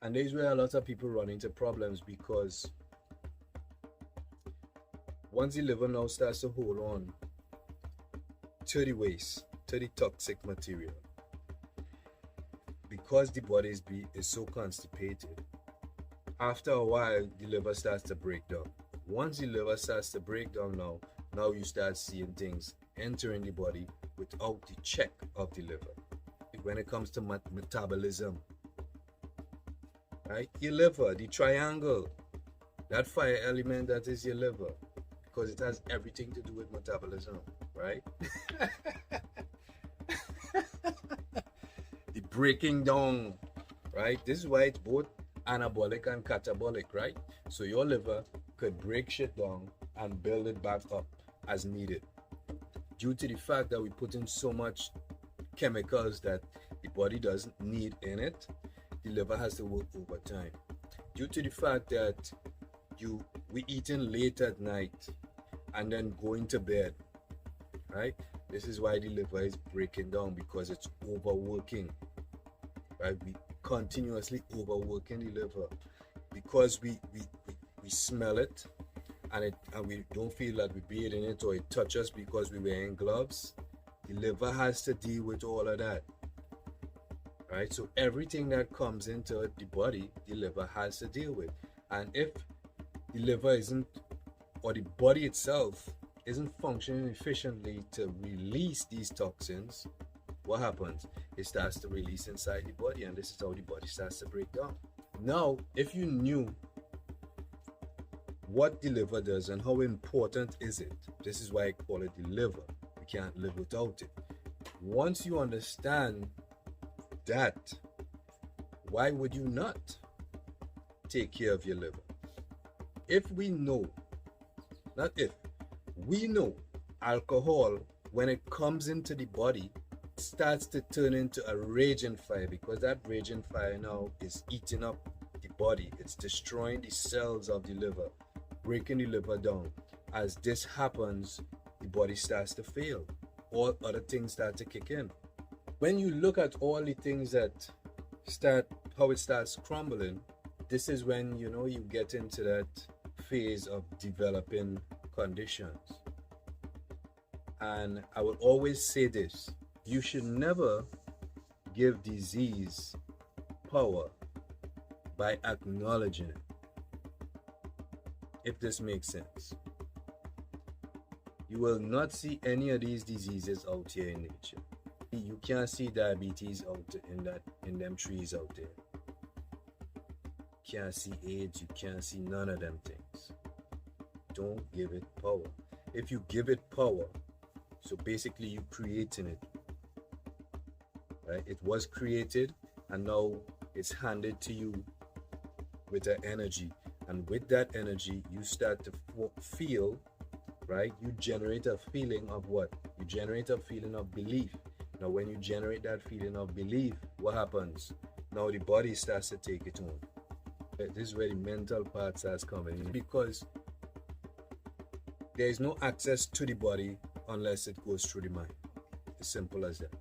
And this is where a lot of people run into problems, because once the liver now starts to hold on to the waste, to the toxic material, because the body is so constipated, after a while the liver starts to break down. Once the liver starts to break down, now you start seeing things entering the body without the check of the liver. When it comes to metabolism, right? Your liver, the triangle, that fire element that is your liver, because it has everything to do with metabolism, right? The breaking down, right? This is why it's both anabolic and catabolic, right? So your liver could break shit down and build it back up as needed. Due to the fact that we put in so much chemicals that the body doesn't need in it, the liver has to work overtime. Due to the fact that we eating late at night and then going to bed, right? This is why the liver is breaking down, because it's overworking, right? We continuously overworking the liver because we smell it, and we don't feel that we breathe in it, or it touches us because we're wearing gloves. The liver has to deal with all of that, right? So everything that comes into the body, the liver has to deal with. And if the liver isn't, or the body itself isn't functioning efficiently to release these toxins, what happens? It starts to release inside the body, and this is how the body starts to break down. Now, if you knew what the liver does and how important is it, this is why I call it the liver. We can't live without it. Once you understand that, why would you not take care of your liver? If we know, not if, we know alcohol, when it comes into the body, starts to turn into a raging fire, because that raging fire now is eating up the body. It's destroying the cells of the liver, breaking the liver down. As this happens, the body starts to fail. All other things start to kick in. When you look at all the things that how it starts crumbling, this is when you get into that phase of developing conditions. And I will always say this: you should never give disease power by acknowledging it, if this makes sense. You will not see any of these diseases out here in nature. You can't see diabetes out in them trees out there. You can't see AIDS, you can't see none of them things. Don't give it power. If you give it power, so basically you creating it, right? It was created, and now it's handed to you with an energy, and with that energy you start to feel, right? You generate a feeling of what? You generate a feeling of belief. Now when you generate that feeling of belief, what happens? Now the body starts to take it on. This is where the mental part starts coming in, because there is no access to the body unless it goes through the mind. As simple as that.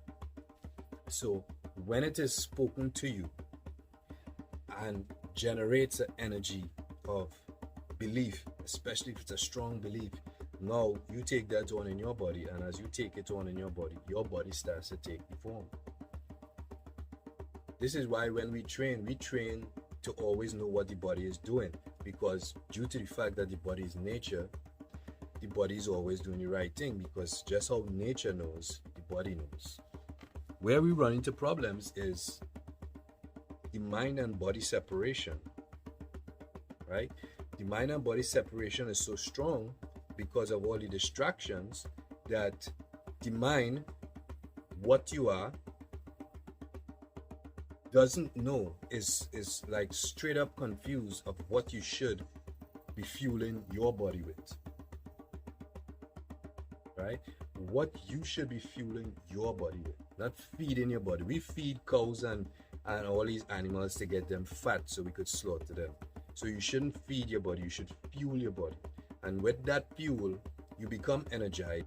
So when it is spoken to you and generates an energy of belief, especially if it's a strong belief, now you take that on in your body, and as you take it on in your body starts to take the form. This is why when we train to always know what the body is doing, because due to the fact that the body is nature, the body is always doing the right thing, because just how nature knows, the body knows. Where we run into problems is the mind and body separation, right? The mind and body separation is so strong because of all the distractions that the mind, what you are, doesn't know, is like straight up confused of what you should be fueling your body with, right? What you should be fueling your body with, not feeding your body. We feed cows and all these animals to get them fat so we could slaughter them. So you shouldn't feed your body, you should fuel your body. And with that fuel, you become energized.